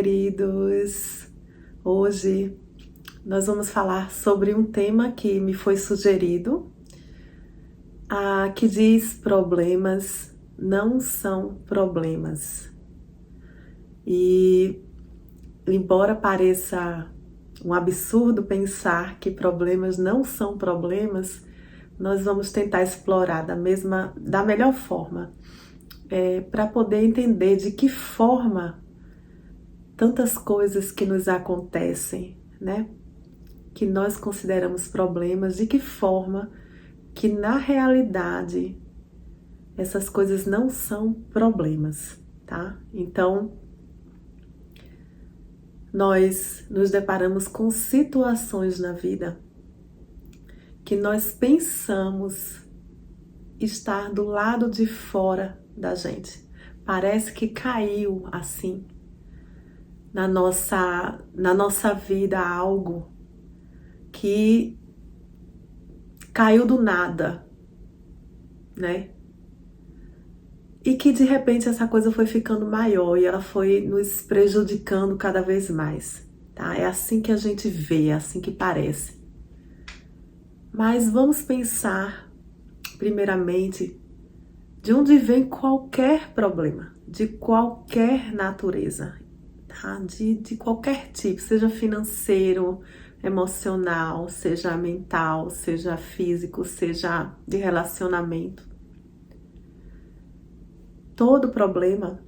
Queridos, hoje nós vamos falar sobre um tema que me foi sugerido, que diz: problemas não são problemas. E embora pareça um absurdo pensar que problemas não são problemas, nós vamos tentar explorar da melhor forma, para poder entender de que forma tantas coisas que nos acontecem, né? Que nós consideramos problemas, de que forma que na realidade essas coisas não são problemas, tá? Então, nós nos deparamos com situações na vida que nós pensamos estar do lado de fora da gente. Parece que caiu assim na nossa vida algo que caiu do nada, né? E que de repente essa coisa foi ficando maior e ela foi nos prejudicando cada vez mais, tá? É assim que a gente vê, é assim que parece. Mas vamos pensar, primeiramente, de onde vem qualquer problema, de qualquer natureza, tá? De qualquer tipo, seja financeiro, emocional, seja mental, seja físico, seja de relacionamento. Todo problema,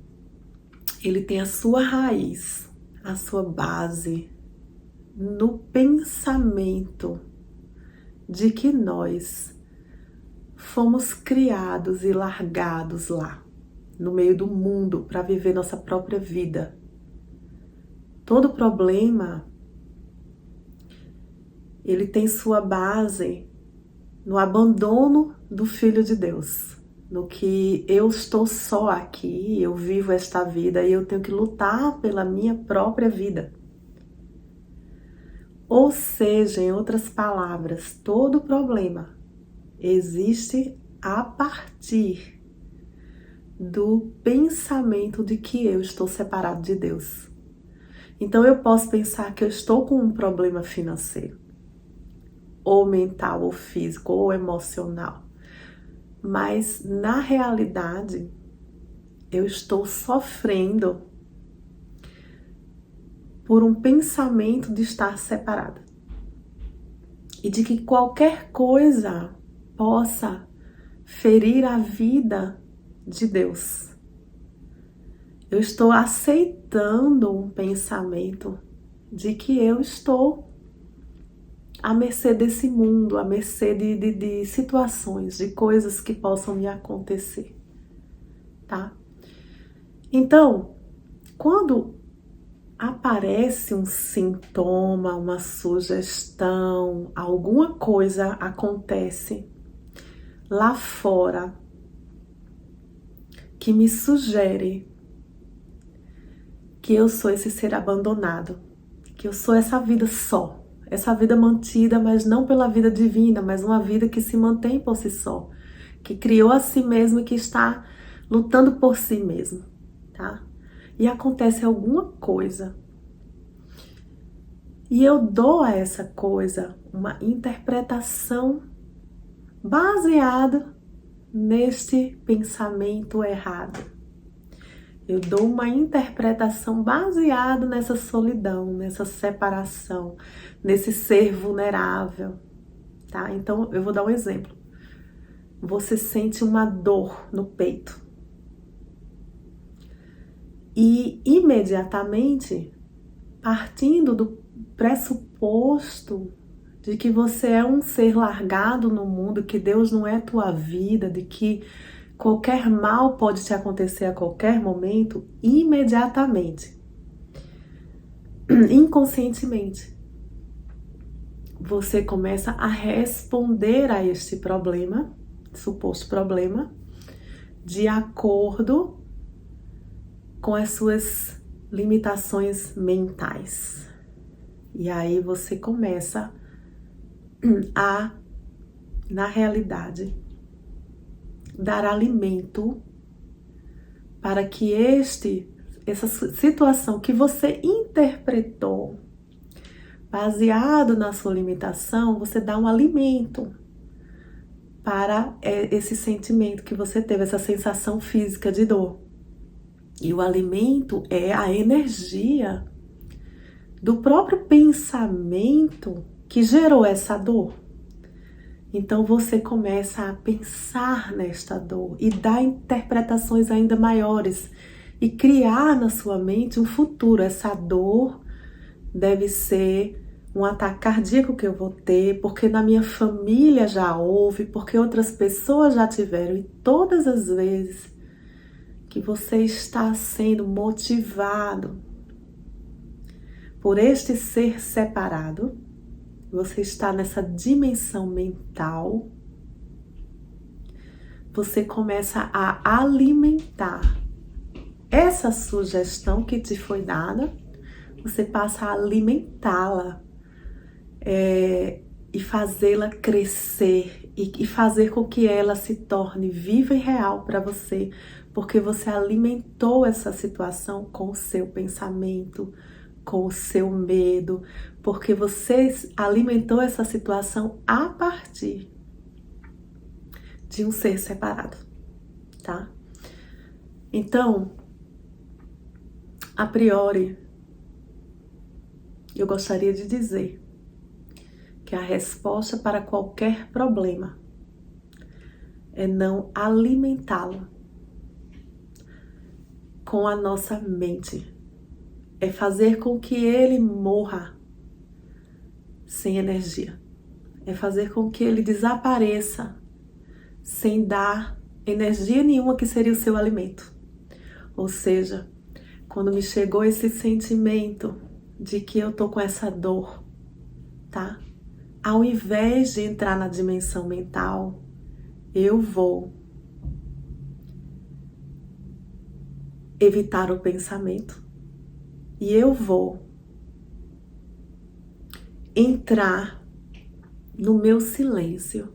ele tem a sua raiz, a sua base no pensamento de que nós fomos criados e largados lá, no meio do mundo, para viver nossa própria vida. Todo problema, ele tem sua base no abandono do Filho de Deus, no que eu estou só aqui, eu vivo esta vida e eu tenho que lutar pela minha própria vida. Ou seja, em outras palavras, todo problema existe a partir do pensamento de que eu estou separado de Deus. Então eu posso pensar que eu estou com um problema financeiro, ou mental, ou físico, ou emocional. Mas na realidade, eu estou sofrendo por um pensamento de estar separada. E de que qualquer coisa possa ferir a vida de Deus. Eu estou aceitando um pensamento de que eu estou à mercê desse mundo, à mercê de situações, de coisas que possam me acontecer, tá? Então, quando aparece um sintoma, uma sugestão, alguma coisa acontece lá fora que me sugere que eu sou esse ser abandonado, que eu sou essa vida só, essa vida mantida, mas não pela vida divina, mas uma vida que se mantém por si só, que criou a si mesmo e que está lutando por si mesmo, tá? E acontece alguma coisa e eu dou a essa coisa uma interpretação baseada neste pensamento errado. Eu dou uma interpretação baseada nessa solidão, nessa separação, nesse ser vulnerável, tá? Então, eu vou dar um exemplo. Você sente uma dor no peito. E imediatamente, partindo do pressuposto de que você é um ser largado no mundo, que Deus não é tua vida, de que qualquer mal pode te acontecer a qualquer momento, imediatamente, inconscientemente, você começa a responder a este problema, suposto problema, de acordo com as suas limitações mentais. E aí você começa a, na realidade, dar alimento para que este essa situação que você interpretou, baseado na sua limitação, você dá um alimento para esse sentimento que você teve, essa sensação física de dor. E o alimento é a energia do próprio pensamento que gerou essa dor. Então você começa a pensar nesta dor e dar interpretações ainda maiores e criar na sua mente um futuro. Essa dor deve ser um ataque cardíaco que eu vou ter, porque na minha família já houve, porque outras pessoas já tiveram. E todas as vezes que você está sendo motivado por este ser separado, você está nessa dimensão mental, você começa a alimentar essa sugestão que te foi dada, você passa a alimentá-la e fazê-la crescer e fazer com que ela se torne viva e real para você, porque você alimentou essa situação com o seu pensamento, com o seu medo, porque você alimentou essa situação a partir de um ser separado, tá? Então, a priori, eu gostaria de dizer que a resposta para qualquer problema é não alimentá-lo com a nossa mente. É fazer com que ele morra sem energia. É fazer com que ele desapareça sem dar energia nenhuma que seria o seu alimento. Ou seja, quando me chegou esse sentimento de que eu tô com essa dor, tá? Ao invés de entrar na dimensão mental, eu vou evitar o pensamento e eu vou entrar no meu silêncio,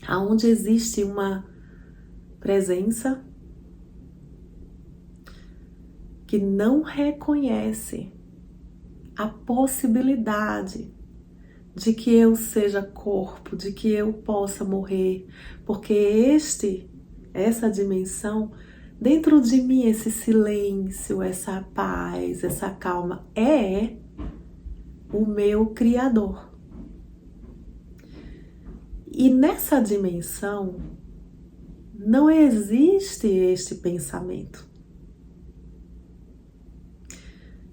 aonde existe uma presença que não reconhece a possibilidade de que eu seja corpo, de que eu possa morrer, porque essa dimensão, dentro de mim, esse silêncio, essa paz, essa calma, é o meu Criador. E nessa dimensão não existe este pensamento.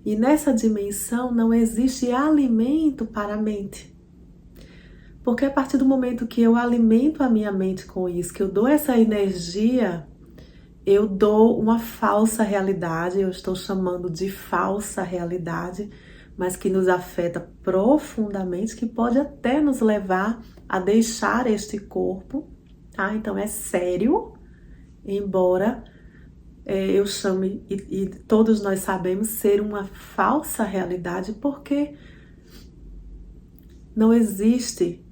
E nessa dimensão não existe alimento para a mente. Porque a partir do momento que eu alimento a minha mente com isso, que eu dou essa energia, eu dou uma falsa realidade, eu estou chamando de falsa realidade, mas que nos afeta profundamente, que pode até nos levar a deixar este corpo, tá? Então é sério, embora eu chame, e todos nós sabemos, ser uma falsa realidade, porque não existe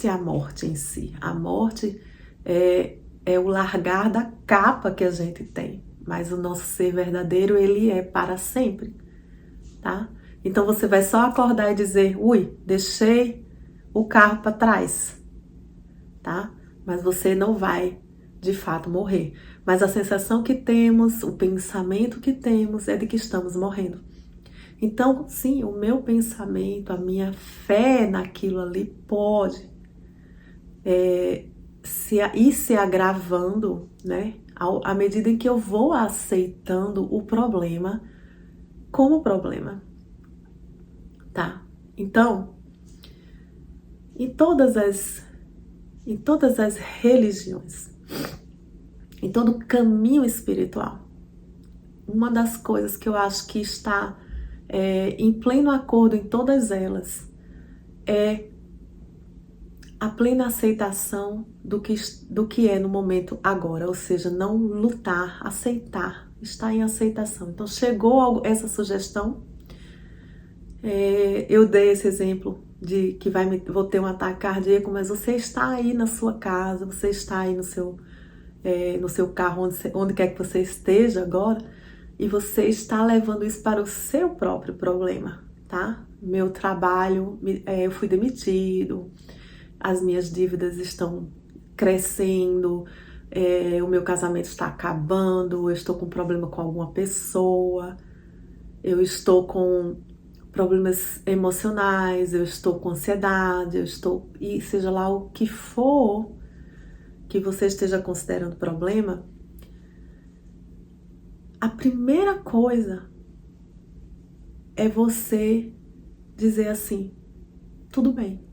a morte em si. A morte é o largar da capa que a gente tem, mas o nosso ser verdadeiro, ele é para sempre, tá? Então você vai só acordar e dizer, ui, deixei o carro para trás, tá? Mas você não vai de fato morrer. Mas a sensação que temos, o pensamento que temos é de que estamos morrendo. Então, sim, o meu pensamento, a minha fé naquilo ali pode ir se agravando, né? À medida em que eu vou aceitando o problema como problema, tá? Então, em todas as religiões, em todo caminho espiritual, uma das coisas que eu acho que está em pleno acordo em todas elas é a plena aceitação do que é no momento agora, ou seja, não lutar, aceitar, estar em aceitação. Então chegou essa sugestão, eu dei esse exemplo de que vou ter um ataque cardíaco, mas você está aí na sua casa, você está aí no seu no seu carro, onde quer que você esteja agora, e você está levando isso para o seu próprio problema, tá? Meu trabalho, eu fui demitido, as minhas dívidas estão crescendo, o meu casamento está acabando, eu estou com problema com alguma pessoa, eu estou com problemas emocionais, eu estou com ansiedade, e seja lá o que for que você esteja considerando problema, a primeira coisa é você dizer assim: tudo bem,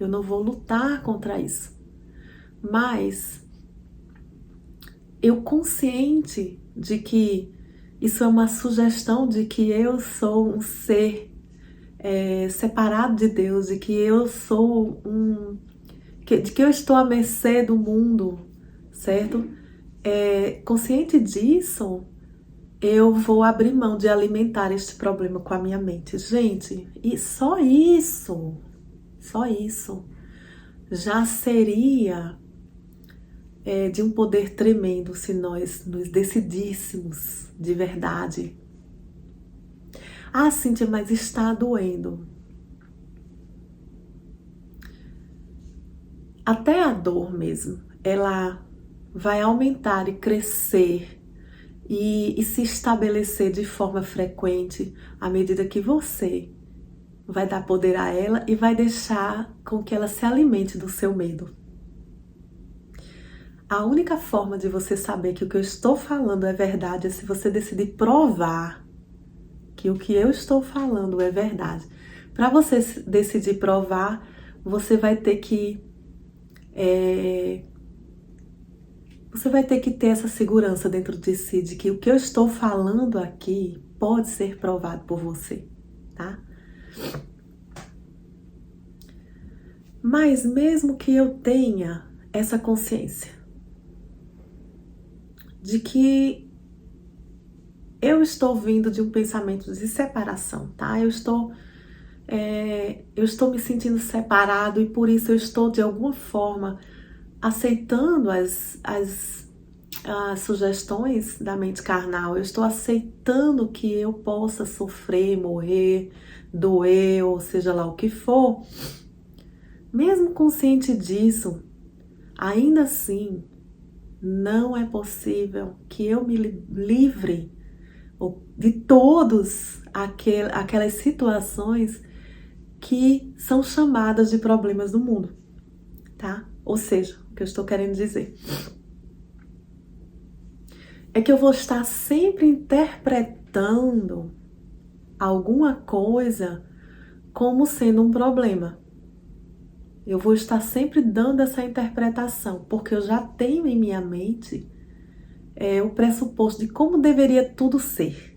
eu não vou lutar contra isso, mas eu consciente de que isso é uma sugestão de que eu sou um ser separado de Deus, de que eu sou de que eu estou à mercê do mundo, certo? Consciente disso, eu vou abrir mão de alimentar este problema com a minha mente. Gente, e só isso já seria de um poder tremendo se nós nos decidíssemos de verdade. Ah, Cíntia, mas está doendo. Até a dor mesmo, ela vai aumentar e crescer e se estabelecer de forma frequente à medida que você vai dar poder a ela e vai deixar com que ela se alimente do seu medo. A única forma de você saber que o que eu estou falando é verdade é se você decidir provar que o que eu estou falando é verdade. Para você decidir provar, você vai ter que ter essa segurança dentro de si de que o que eu estou falando aqui pode ser provado por você, tá? Mas mesmo que eu tenha essa consciência de que eu estou vindo de um pensamento de separação, tá? Eu estou me sentindo separado e por isso eu estou de alguma forma aceitando as sugestões da mente carnal. Eu estou aceitando que eu possa sofrer, morrer, doer, ou seja lá o que for. Mesmo consciente disso, ainda assim, não é possível que eu me livre de todas aquelas situações que são chamadas de problemas do mundo, tá? Ou seja, o que eu estou querendo dizer é que eu vou estar sempre interpretando alguma coisa como sendo um problema. Eu vou estar sempre dando essa interpretação, porque eu já tenho em minha mente o pressuposto de como deveria tudo ser.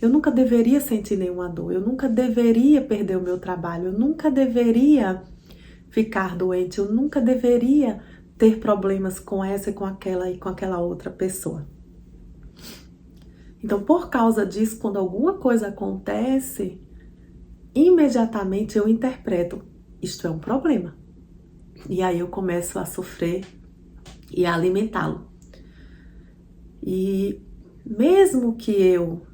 Eu nunca deveria sentir nenhuma dor, eu nunca deveria perder o meu trabalho, eu nunca deveria ficar doente, eu nunca deveria ter problemas com essa e com aquela outra pessoa. Então, por causa disso, quando alguma coisa acontece, imediatamente eu interpreto: isto é um problema. E aí eu começo a sofrer e a alimentá-lo. E mesmo que eu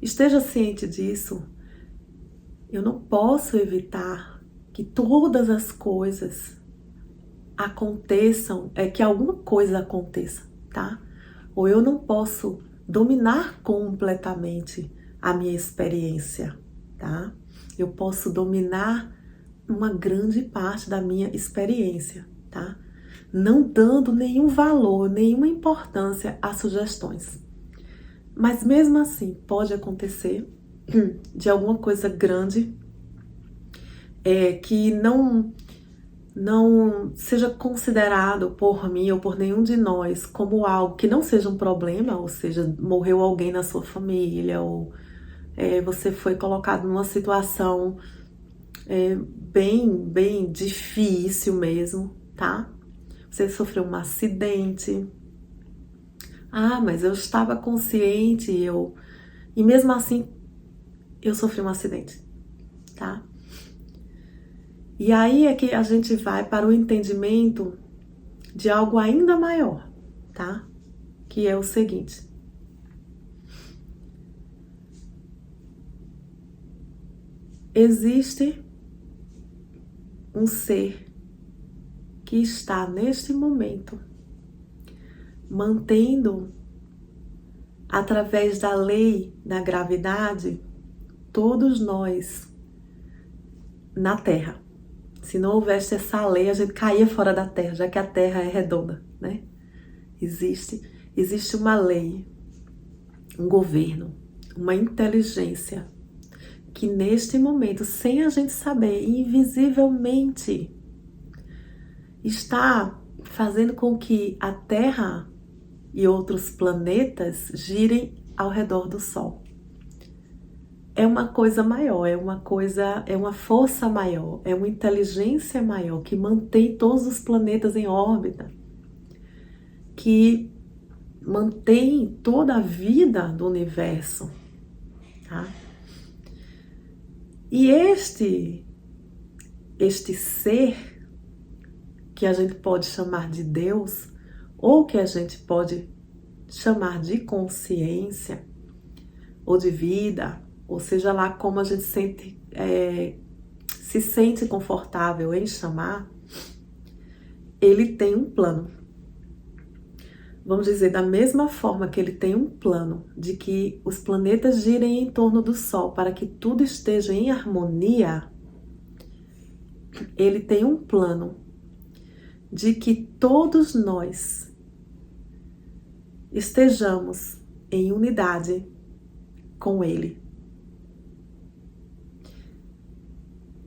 esteja ciente disso, eu não posso evitar que todas as coisas aconteçam, que alguma coisa aconteça, tá? Ou eu não posso dominar completamente a minha experiência, tá? Eu posso dominar uma grande parte da minha experiência, tá? Não dando nenhum valor, nenhuma importância às sugestões. Mas mesmo assim, pode acontecer de alguma coisa grande que não seja considerado por mim ou por nenhum de nós como algo que não seja um problema, ou seja, morreu alguém na sua família, ou você foi colocado numa situação bem difícil mesmo, tá? Você sofreu um acidente. Ah, mas eu estava consciente e mesmo assim eu sofri um acidente, tá? E aí é que a gente vai para o entendimento de algo ainda maior, tá? Que é o seguinte: existe um ser que está neste momento mantendo, através da lei da gravidade, todos nós na Terra. Se não houvesse essa lei, a gente caía fora da Terra, já que a Terra é redonda, né? Existe uma lei, um governo, uma inteligência que neste momento, sem a gente saber, invisivelmente, está fazendo com que a Terra e outros planetas girem ao redor do Sol. É uma coisa maior, é uma força maior, é uma inteligência maior que mantém todos os planetas em órbita, que mantém toda a vida do universo, tá? E este ser que a gente pode chamar de Deus, ou que a gente pode chamar de consciência, ou de vida, ou seja lá como a gente se sente confortável em chamar, ele tem um plano. Vamos dizer, da mesma forma que ele tem um plano de que os planetas girem em torno do Sol para que tudo esteja em harmonia, ele tem um plano de que todos nós estejamos em unidade com ele.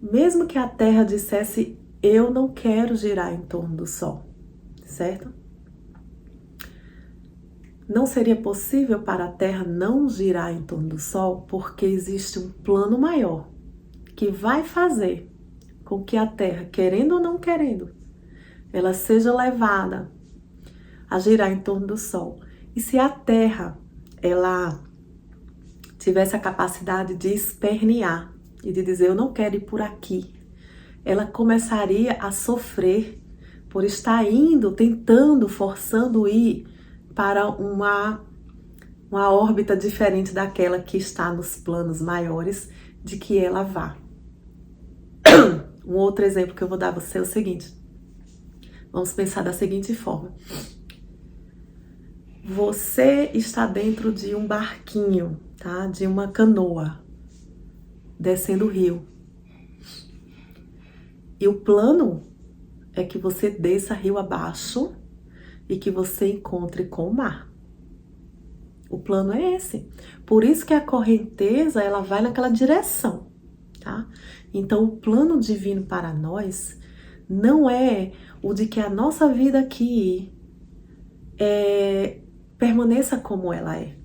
Mesmo que a Terra dissesse, eu não quero girar em torno do Sol, certo? Não seria possível para a Terra não girar em torno do Sol, porque existe um plano maior que vai fazer com que a Terra, querendo ou não querendo, ela seja levada a girar em torno do Sol. E se a Terra, ela tivesse a capacidade de espernear e de dizer, eu não quero ir por aqui, ela começaria a sofrer por estar indo, tentando, forçando ir para uma órbita diferente daquela que está nos planos maiores de que ela vá. Um outro exemplo que eu vou dar a você é o seguinte. Vamos pensar da seguinte forma. Você está dentro de um barquinho, tá? De uma canoa, descendo o rio. E o plano é que você desça rio abaixo e que você encontre com o mar. O plano é esse. Por isso que a correnteza, ela vai naquela direção, tá? Então, o plano divino para nós não é o de que a nossa vida aqui permaneça como ela é.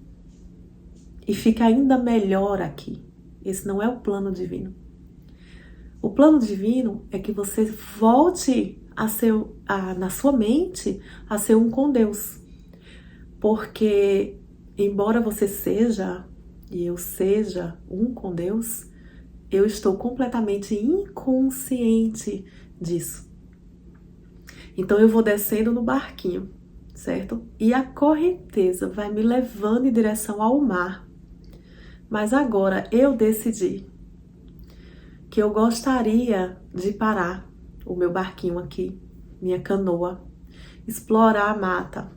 E fique ainda melhor aqui. Esse não é o plano divino. O plano divino é que você volte a ser, na sua mente, a ser um com Deus. Porque, embora você seja, e eu seja um com Deus, eu estou completamente inconsciente disso. Então eu vou descendo no barquinho, certo? E a correnteza vai me levando em direção ao mar. Mas agora eu decidi que eu gostaria de parar o meu barquinho aqui, minha canoa, explorar a mata,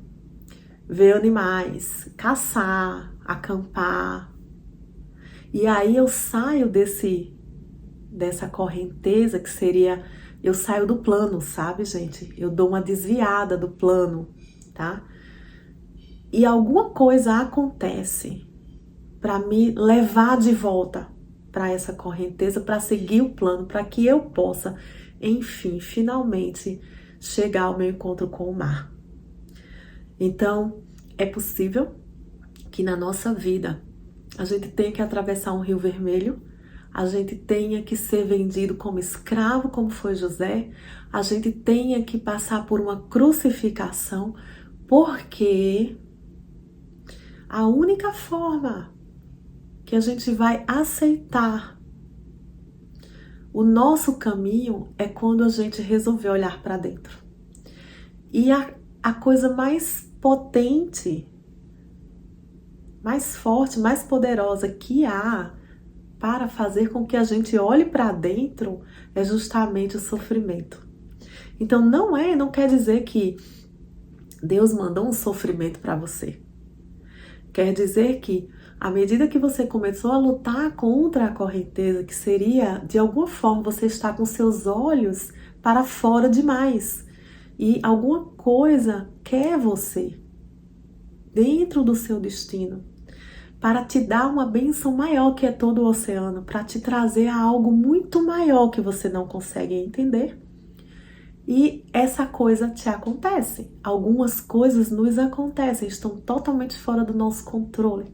ver animais, caçar, acampar. E aí eu saio dessa correnteza que seria, eu saio do plano, sabe, gente? Eu dou uma desviada do plano, tá? E alguma coisa acontece para me levar de volta para essa correnteza, para seguir o plano, para que eu possa, enfim, finalmente chegar ao meu encontro com o mar. Então, é possível que na nossa vida a gente tenha que atravessar um rio vermelho, a gente tenha que ser vendido como escravo, como foi José, a gente tenha que passar por uma crucificação, porque a única forma que a gente vai aceitar o nosso caminho é quando a gente resolver olhar para dentro. E a coisa mais potente, mais forte, mais poderosa que há para fazer com que a gente olhe para dentro é justamente o sofrimento. Então não quer dizer que Deus mandou um sofrimento para você. Quer dizer que à medida que você começou a lutar contra a correnteza, que seria de alguma forma você estar com seus olhos para fora demais e alguma coisa quer você dentro do seu destino para te dar uma bênção maior que é todo o oceano, para te trazer a algo muito maior que você não consegue entender. E essa coisa te acontece. Algumas coisas nos acontecem, estão totalmente fora do nosso controle.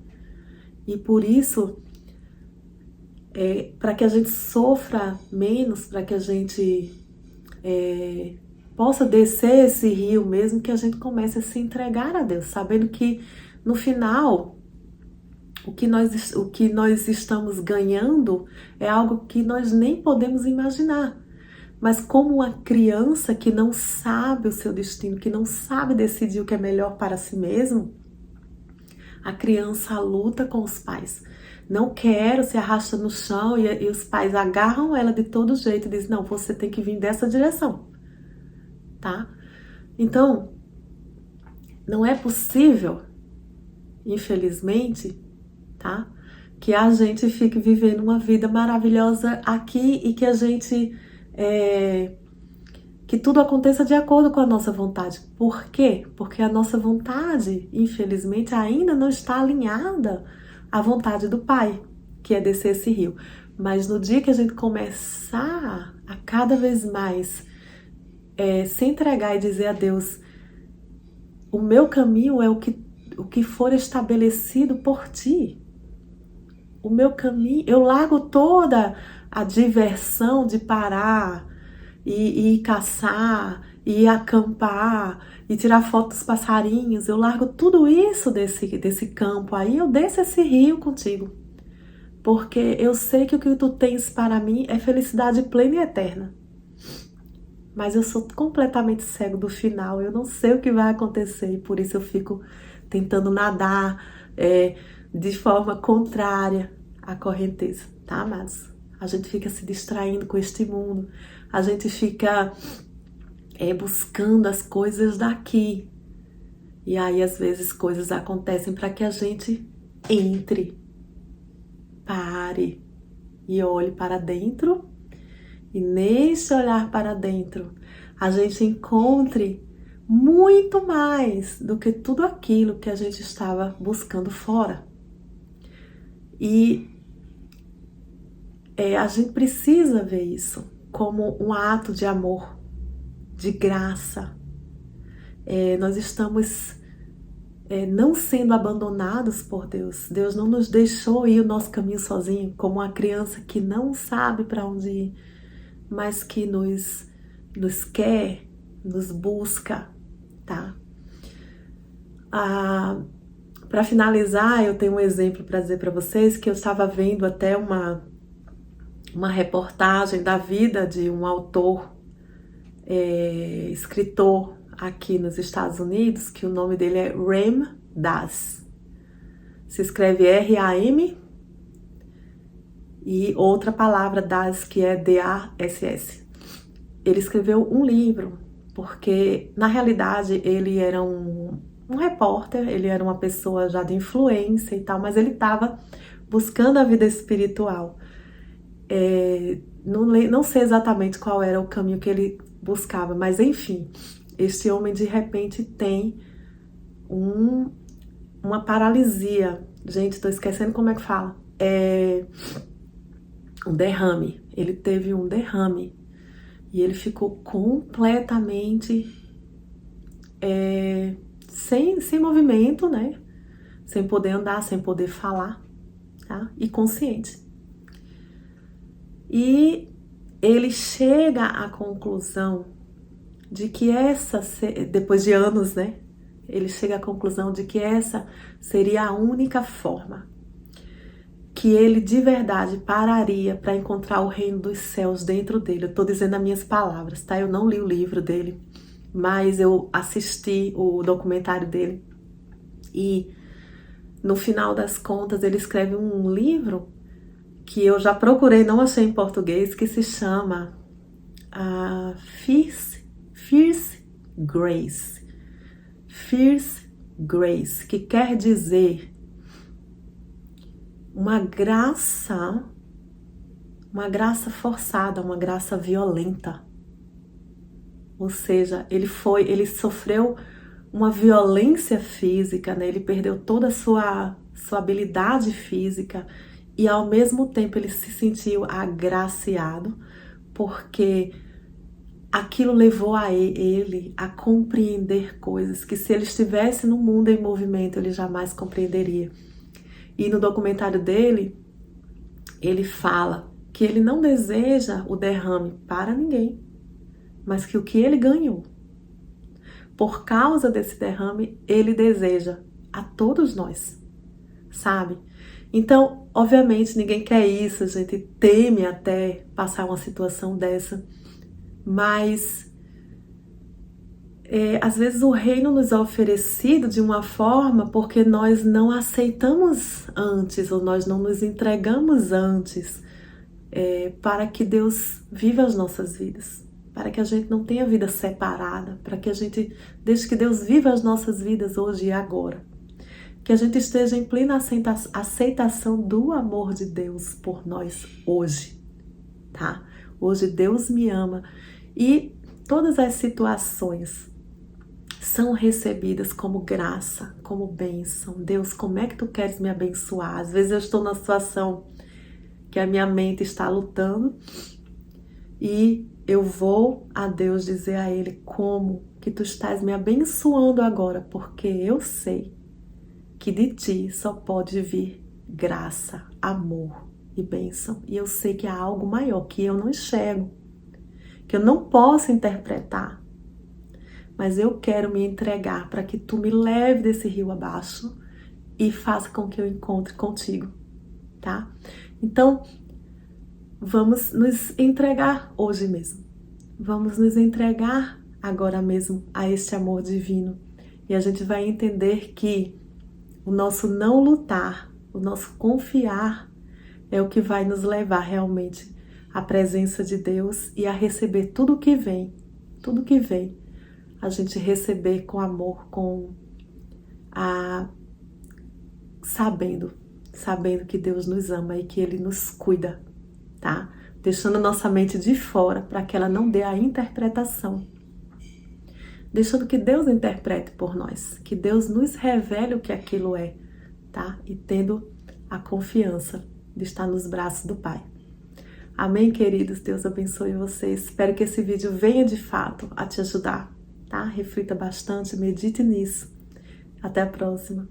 E por isso, para que a gente sofra menos, para que a gente possa descer esse rio mesmo, que a gente comece a se entregar a Deus, sabendo que no final o que nós estamos ganhando é algo que nós nem podemos imaginar. Mas como uma criança que não sabe o seu destino, que não sabe decidir o que é melhor para si mesmo, a criança luta com os pais. Não quero, se arrasta no chão e os pais agarram ela de todo jeito e dizem, não, você tem que vir dessa direção, tá? Então, não é possível, infelizmente, tá? Que a gente fique vivendo uma vida maravilhosa aqui e que a gente... que tudo aconteça de acordo com a nossa vontade. Por quê? Porque a nossa vontade, infelizmente, ainda não está alinhada à vontade do Pai, que é descer esse rio. Mas no dia que a gente começar a cada vez mais se entregar e dizer a Deus, o meu caminho é o que for estabelecido por Ti. O meu caminho, eu largo toda a diversão de parar e ir caçar, e ir acampar, e tirar foto dos passarinhos. Eu largo tudo isso desse campo aí, eu desço esse rio contigo. Porque eu sei que o que tu tens para mim é felicidade plena e eterna. Mas eu sou completamente cego do final, eu não sei o que vai acontecer, e por isso eu fico tentando nadar de forma contrária à correnteza, tá, amados? A gente fica se distraindo com este mundo, a gente fica buscando as coisas daqui. E aí, às vezes, coisas acontecem para que a gente entre, pare e olhe para dentro. E nesse olhar para dentro, a gente encontre muito mais do que tudo aquilo que a gente estava buscando fora. E a gente precisa ver isso como um ato de amor, de graça. Nós estamos não sendo abandonados por Deus. Deus não nos deixou ir o nosso caminho sozinho, como uma criança que não sabe para onde ir, mas que nos quer, nos busca, tá? Para finalizar, eu tenho um exemplo para dizer para vocês, que eu estava vendo até uma reportagem da vida de um autor, escritor aqui nos Estados Unidos, que o nome dele é Ram Dass. Se escreve R-A-M e outra palavra Dass, que é D-A-S-S. Ele escreveu um livro, porque na realidade ele era um repórter, ele era uma pessoa já de influência e tal, mas ele estava buscando a vida espiritual. Não sei exatamente qual era o caminho que ele buscava, mas enfim, este homem de repente tem uma paralisia. Gente, estou esquecendo como é que fala. Um derrame. Ele teve um derrame e ele ficou completamente sem movimento, né? Sem poder andar, sem poder falar, tá? E consciente. E ele chega à conclusão de que depois de anos, né? Ele chega à conclusão de que essa seria a única forma que ele de verdade pararia para encontrar o reino dos céus dentro dele. Eu estou dizendo as minhas palavras, tá? Eu não li o livro dele, mas eu assisti o documentário dele e no final das contas ele escreve um livro que eu já procurei, não achei em português, que se chama Fierce Grace. Fierce Grace, que quer dizer uma graça forçada, uma graça violenta. Ou seja, ele sofreu uma violência física, né? Ele perdeu toda a sua habilidade física e ao mesmo tempo ele se sentiu agraciado, porque aquilo levou a ele a compreender coisas que, se ele estivesse no mundo em movimento, ele jamais compreenderia. E no documentário dele, ele fala que ele não deseja o derrame para ninguém, mas que o que ele ganhou, por causa desse derrame, ele deseja a todos nós, sabe? Então, obviamente, ninguém quer isso, a gente teme até passar uma situação dessa, mas às vezes o reino nos é oferecido de uma forma porque nós não aceitamos antes, ou nós não nos entregamos antes para que Deus viva as nossas vidas, para que a gente não tenha vida separada, para que a gente deixe que Deus viva as nossas vidas hoje e agora. Que a gente esteja em plena aceitação do amor de Deus por nós hoje, tá? Hoje Deus me ama e todas as situações são recebidas como graça, como bênção. Deus, como é que tu queres me abençoar? Às vezes eu estou numa situação que a minha mente está lutando e eu vou a Deus dizer a Ele como que tu estás me abençoando agora, porque eu sei que de ti só pode vir graça, amor e bênção. E eu sei que há algo maior que eu não enxergo, que eu não posso interpretar, mas eu quero me entregar para que tu me leve desse rio abaixo e faça com que eu encontre contigo, tá? Então, vamos nos entregar hoje mesmo. Vamos nos entregar agora mesmo a este amor divino. E a gente vai entender que o nosso não lutar, o nosso confiar é o que vai nos levar realmente à presença de Deus e a receber tudo que vem, a gente receber com amor, sabendo que Deus nos ama e que Ele nos cuida, tá? Deixando nossa mente de fora para que ela não dê a interpretação. Deixando que Deus interprete por nós, que Deus nos revele o que aquilo é, tá? E tendo a confiança de estar nos braços do Pai. Amém, queridos? Deus abençoe vocês. Espero que esse vídeo venha de fato a te ajudar, tá? Reflita bastante, medite nisso. Até a próxima.